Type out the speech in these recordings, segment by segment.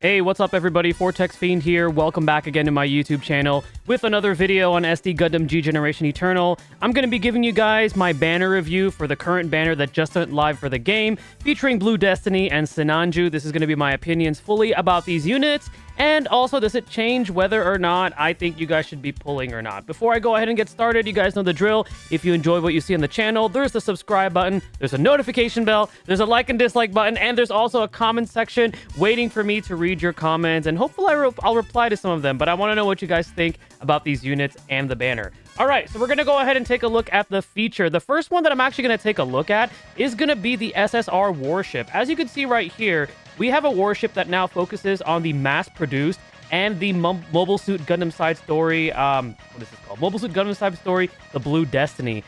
Hey, what's up everybody? Fortexfiend here. Welcome back again to my YouTube channel with another video on SD Gundam G Generation Eternal. I'm going to be giving you guys my banner review for the current banner that just went live for the game, featuring Blue Destiny and Sinanju. This is going to be my opinions fully about these units, and also does it change whether or not I think you guys should be pulling or not. Before I go ahead and get started, you guys know the drill. If you enjoy what you see on the channel, there's the subscribe button, there's a notification bell, there's a like and dislike button, and there's also a comment section waiting for me to read your comments, and hopefully I'll reply to some of them, but I want to know what you guys think about these units and the banner. Alright, so we're going to go ahead and take a look at the feature. The first one that I'm actually going to take a look at is going to be the SSR warship. As you can see right here, we have a warship that now focuses on the mass-produced and the Mobile Suit Gundam side story, what is this called? Mobile Suit Gundam side story, the Blue Destiny.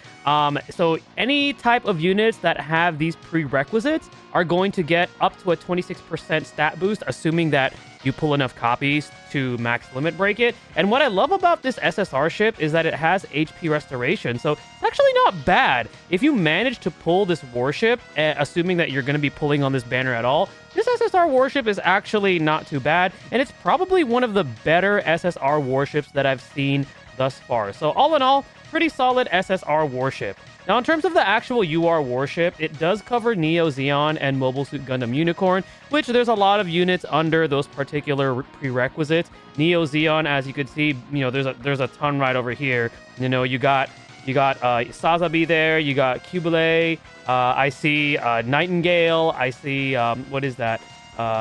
So any type of units that have these prerequisites are going to get up to a 26% stat boost, assuming that you pull enough copies to max limit break it. And what I love about this SSR ship is that it has HP restoration, so it's actually not bad. If you manage to pull this warship, assuming that you're going to be pulling on this banner at all, this SSR warship is actually not too bad, and it's probably one of the better SSR warships that I've seen thus far. So all in all, pretty solid SSR warship. Now, in terms of the actual UR warship, it does cover Neo Zeon and Mobile Suit Gundam Unicorn, which there's a lot of units under those particular prerequisites. Neo Zeon, as you can see, you know, there's a ton right over here. You know, you got Zabi there, you got Kubile, I see Nightingale, I see, what is that?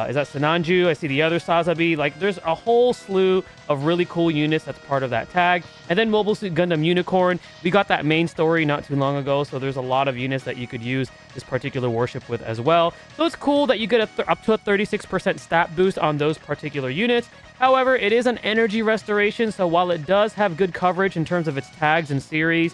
Is that Sinanju? I see the other Zabi. Like, there's a whole slew of really cool units that's part of that tag. And then Mobile Suit Gundam Unicorn. We got that main story not too long ago, so there's a lot of units that you could use this particular warship with as well. So it's cool that you get up to a 36% stat boost on those particular units. However, it is an energy restoration, so while it does have good coverage in terms of its tags and series,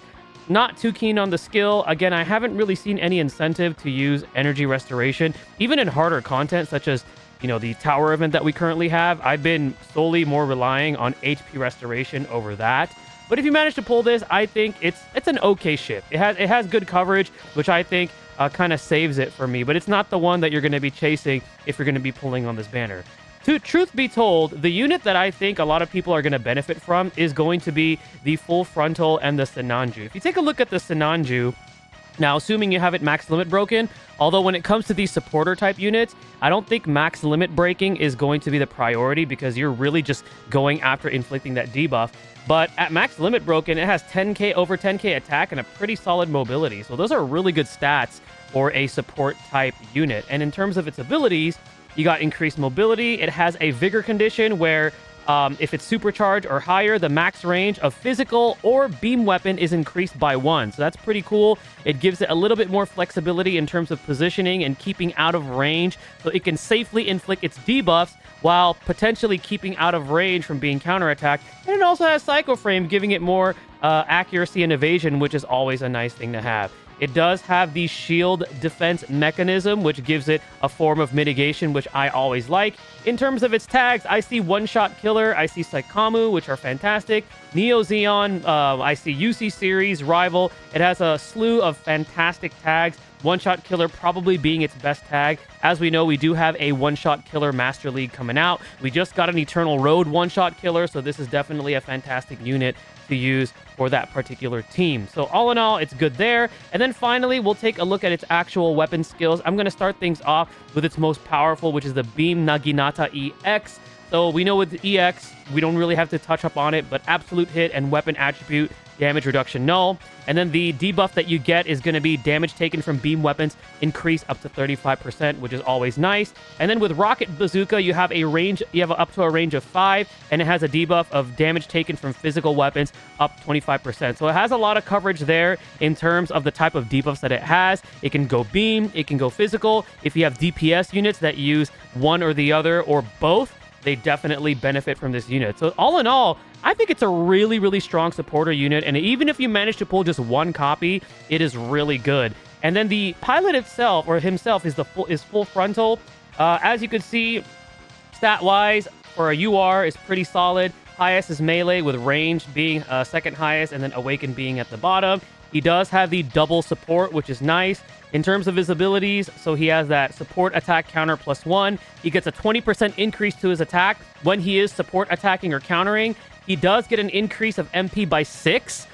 not too keen on the skill. Again, I haven't really seen any incentive to use energy restoration, even in harder content, such as, you know, the tower event that we currently have. I've been solely more relying on HP restoration over that. But if you manage to pull this, I think it's an okay ship. It has good coverage, which I think kind of saves it for me. But it's not the one that you're going to be chasing if you're going to be pulling on this banner. Truth be told, the unit that I think a lot of people are going to benefit from is going to be the full frontal and the Sinanju. If you take a look at the Sinanju, now assuming you have it max limit broken, although when it comes to these supporter type units, I don't think max limit breaking is going to be the priority because you're really just going after inflicting that debuff. But at max limit broken, it has 10k over 10k attack and a pretty solid mobility. So those are really good stats for a support type unit. And in terms of its abilities, you got increased mobility. It has a vigor condition where if it's supercharged or higher, the max range of physical or beam weapon is increased by 1. So that's pretty cool. It gives it a little bit more flexibility in terms of positioning and keeping out of range, so it can safely inflict its debuffs while potentially keeping out of range from being counterattacked. And it also has Psycho Frame, giving it more accuracy and evasion, which is always a nice thing to have. It does have the shield defense mechanism, which gives it a form of mitigation, which I always like. In terms of its tags, I see One-Shot Killer, I see Saikamu, which are fantastic. Neo Zeon, I see UC Series, Rival. It has a slew of fantastic tags. One-Shot Killer probably being its best tag. As we know, we do have a One-Shot Killer Master League coming out. We just got an Eternal Road One-Shot Killer, so this is definitely a fantastic unit to use for that particular team. So all in all, it's good there. And then finally, we'll take a look at its actual weapon skills. I'm going to start things off with its most powerful, which is the Beam Naginata EX. So we know with the EX, we don't really have to touch up on it, but absolute hit and weapon attribute, damage reduction null. And then the debuff that you get is going to be damage taken from beam weapons increase up to 35%, which is always nice. And then with Rocket Bazooka, you have up to a range of 5, and it has a debuff of damage taken from physical weapons up 25%. So it has a lot of coverage there in terms of the type of debuffs that it has. It can go beam, it can go physical. If you have DPS units that use one or the other or both, they definitely benefit from this unit. So all in all, I think it's a really, really strong supporter unit, and even if you manage to pull just one copy, it is really good. And then the pilot itself, or himself, is full frontal. As you can see, stat-wise, for a UR, is pretty solid. Highest is melee, with range being second highest, and then awaken being at the bottom. He does have the double support, which is nice. In terms of his abilities, so he has that support attack counter +1. He gets a 20% increase to his attack when he is support attacking or countering. He does get an increase of MP by 6,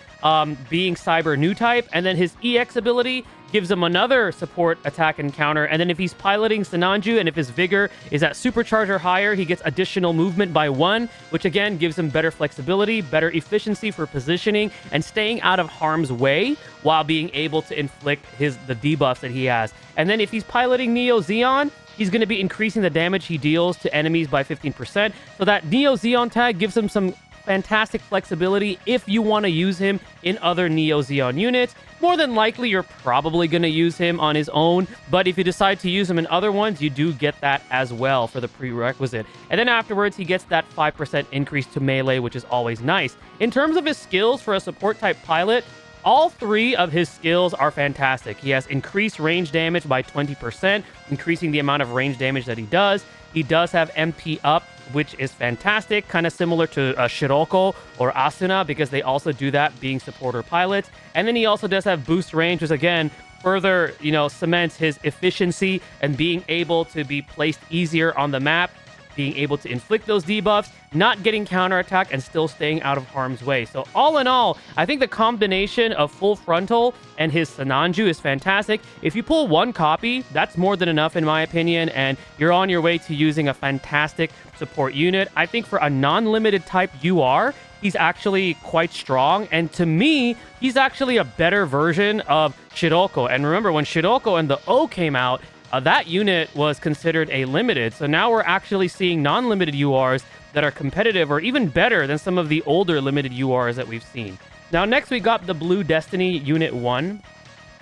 being Cyber new type. And then his EX ability gives him another support attack and counter. And then if he's piloting Sinanju and if his vigor is at supercharge or higher, he gets additional movement by 1, which again gives him better flexibility, better efficiency for positioning, and staying out of harm's way while being able to inflict the debuffs that he has. And then if he's piloting Neo Zeon, he's going to be increasing the damage he deals to enemies by 15%. So that Neo Zeon tag gives him some fantastic flexibility if you want to use him in other Neo Zeon units. More than likely, you're probably going to use him on his own, but if you decide to use him in other ones, you do get that as well for the prerequisite. And then afterwards, he gets that 5% increase to melee, which is always nice. In terms of his skills for a support-type pilot, all 3 of his skills are fantastic. He has increased range damage by 20%, increasing the amount of range damage that he does. He does have MP up, which is fantastic, kind of similar to Shiroko or Asuna, because they also do that being supporter pilots. And then he also does have boost range, which again further, cements his efficiency and being able to be placed easier on the map, being able to inflict those debuffs, not getting counterattacked, and still staying out of harm's way. So all in all, I think the combination of full frontal and his Sinanju is fantastic. If you pull 1 copy, that's more than enough in my opinion, and you're on your way to using a fantastic support unit. I think for a non-limited type UR, he's actually quite strong, and to me, he's actually a better version of Shiroko. And remember, when Shiroko and the O came out, that unit was considered a limited. So now we're actually seeing non-limited URs that are competitive or even better than some of the older limited URs that we've seen. Now, next we got the Blue Destiny Unit 1,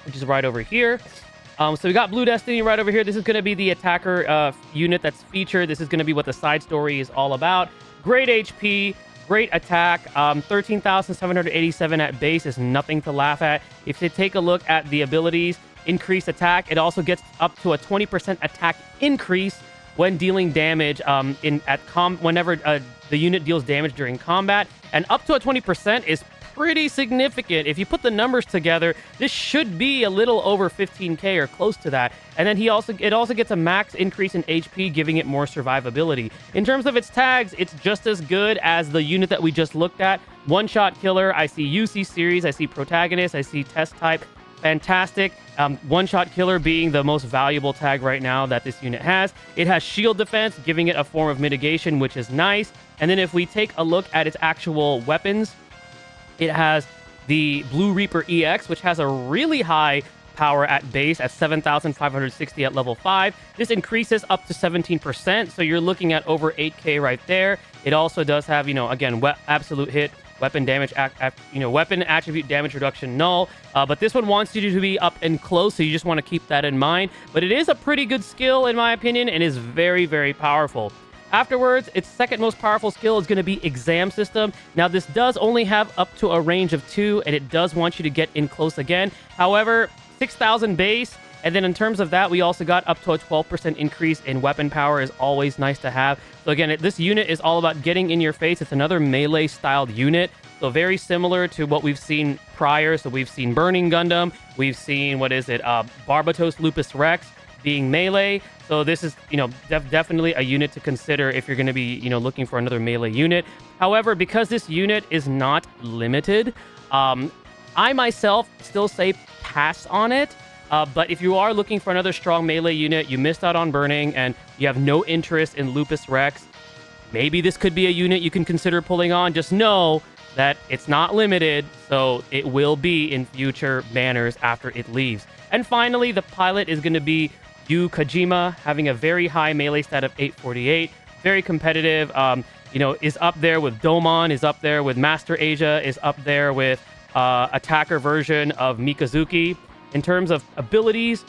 which is right over here. So we got Blue Destiny right over here. This is going to be the attacker unit that's featured. This is going to be what the side story is all about. Great HP, great attack. 13,787 at base is nothing to laugh at. If you take a look at the abilities, increased attack, it also gets up to a 20% attack increase when dealing damage whenever the unit deals damage during combat, and up to a 20% is pretty significant. If you put the numbers together, this should be a little over 15k or close to that. And then it also gets a max increase in HP, giving it more survivability. In terms of its tags, it's just as good as the unit that we just looked at. One-shot killer, I see UC series, I see protagonist, I see test type. Fantastic. One-shot killer being the most valuable tag right now that this unit has. It has shield defense, giving it a form of mitigation, which is nice. And then if we take a look at its actual weapons, it has the Blue Reaper EX, which has a really high power at base at 7,560 at level 5. This increases up to 17%, so you're looking at over 8k right there. It also does have, again, absolute hit, weapon damage, weapon attribute damage reduction null. But this one wants you to be up and close, so you just want to keep that in mind. But it is a pretty good skill, in my opinion, and is very, very powerful. Afterwards, its second most powerful skill is going to be Exam System. Now, this does only have up to a range of 2, and it does want you to get in close again. However, 6,000 base, and then in terms of that, we also got up to a 12% increase in weapon power is always nice to have. So again, this unit is all about getting in your face. It's another melee-styled unit, so very similar to what we've seen prior. So we've seen Burning Gundam, we've seen, Barbatos Lupus Rex being melee. So this is, definitely a unit to consider if you're going to be, looking for another melee unit. However, because this unit is not limited, I myself still say pass on it. But if you are looking for another strong melee unit, you missed out on Burning, and you have no interest in Lupus Rex, maybe this could be a unit you can consider pulling on. Just know that it's not limited, so it will be in future banners after it leaves. And finally, the pilot is going to be Yu Kajima, having a very high melee stat of 848, very competitive, is up there with Domon, is up there with Master Asia, is up there with attacker version of Mikazuki. In terms of abilities,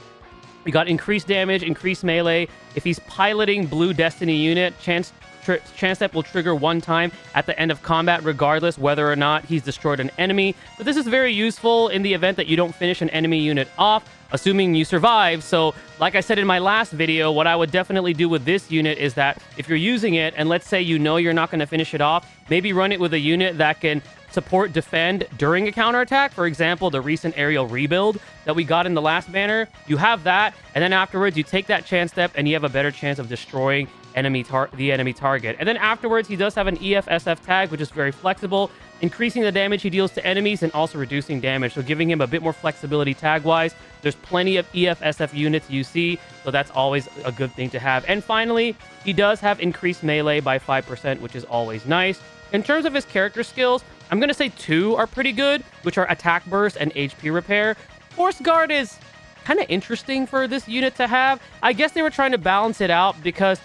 we got increased damage, increased melee. If he's piloting Blue Destiny unit, chance step will trigger one time at the end of combat, regardless whether or not he's destroyed an enemy. But this is very useful in the event that you don't finish an enemy unit off, assuming you survive. So, like I said in my last video, what I would definitely do with this unit is that if you're using it, and let's say you're not going to finish it off, maybe run it with a unit that can support defend during a counterattack. For example, the recent aerial rebuild that we got in the last banner, you have that, and then afterwards you take that chance step and you have a better chance of destroying the enemy target. And then afterwards, he does have an EFSF tag, which is very flexible, increasing the damage he deals to enemies and also reducing damage, so giving him a bit more flexibility tag-wise. There's plenty of EFSF units you see, so that's always a good thing to have. And finally, he does have increased melee by 5%, which is always nice. In terms of his character skills, I'm going to say 2 are pretty good, which are attack burst and HP repair. Force guard is kind of interesting for this unit to have. I guess they were trying to balance it out because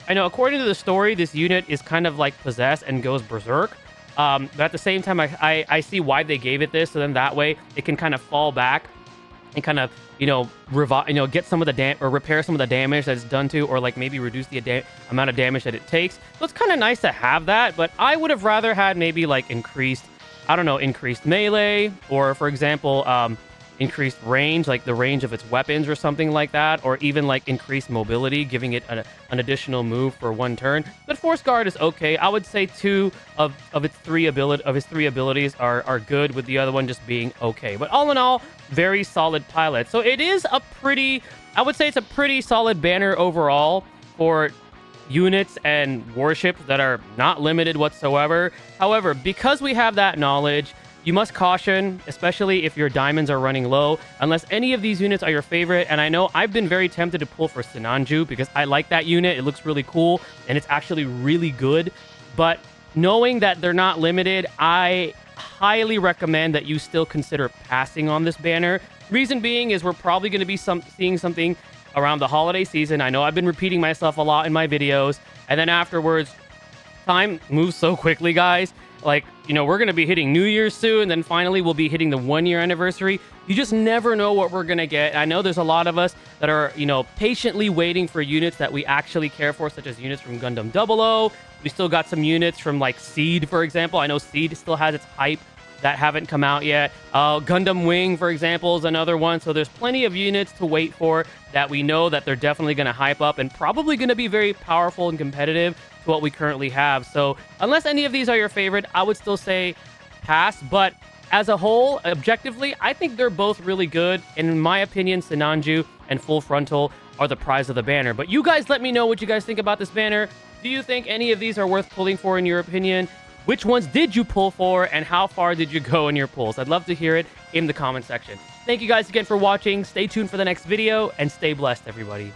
I know according to the story, this unit is kind of like possessed and goes berserk. But at the same time, I see why they gave it this. So then that way it can kind of fall back and kind of, get some of the or repair some of the damage that it's done to, or like maybe reduce the amount of damage that it takes. So it's kind of nice to have that, but I would have rather had maybe like increased melee, or for example, increased range, like the range of its weapons or something like that, or even like increased mobility, giving it an additional move for 1 turn. But Force Guard is okay. I would say 2 of his 3 abilities are good, with the other one just being okay. But all in all, very solid pilot. So it is I would say it's a pretty solid banner overall for units and warships that are not limited whatsoever. However, because we have that knowledge, you must caution, especially if your diamonds are running low, unless any of these units are your favorite. And I know I've been very tempted to pull for Sinanju because I like that unit. It looks really cool and it's actually really good. But knowing that they're not limited, I highly recommend that you still consider passing on this banner. Reason being is we're probably going to be seeing something around the holiday season. I know I've been repeating myself a lot in my videos. And then afterwards, time moves so quickly, guys. Like, we're going to be hitting New Year's soon, and then finally we'll be hitting the 1-year anniversary. You just never know what we're going to get. I know there's a lot of us that are, patiently waiting for units that we actually care for, such as units from Gundam 00. We still got some units from, like, Seed, for example. I know Seed still has its hype that haven't come out yet. Gundam Wing, for example, is another one. So there's plenty of units to wait for that we know that they're definitely going to hype up and probably going to be very powerful and competitive to what we currently have. So unless any of these are your favorite, I would still say pass. But as a whole, objectively, I think they're both really good. And in my opinion, Sinanju and Full Frontal are the prize of the banner. But you guys let me know what you guys think about this banner. Do you think any of these are worth pulling for in your opinion? Which ones did you pull for, and how far did you go in your pulls? I'd love to hear it in the comment section. Thank you guys again for watching. Stay tuned for the next video, and stay blessed, everybody.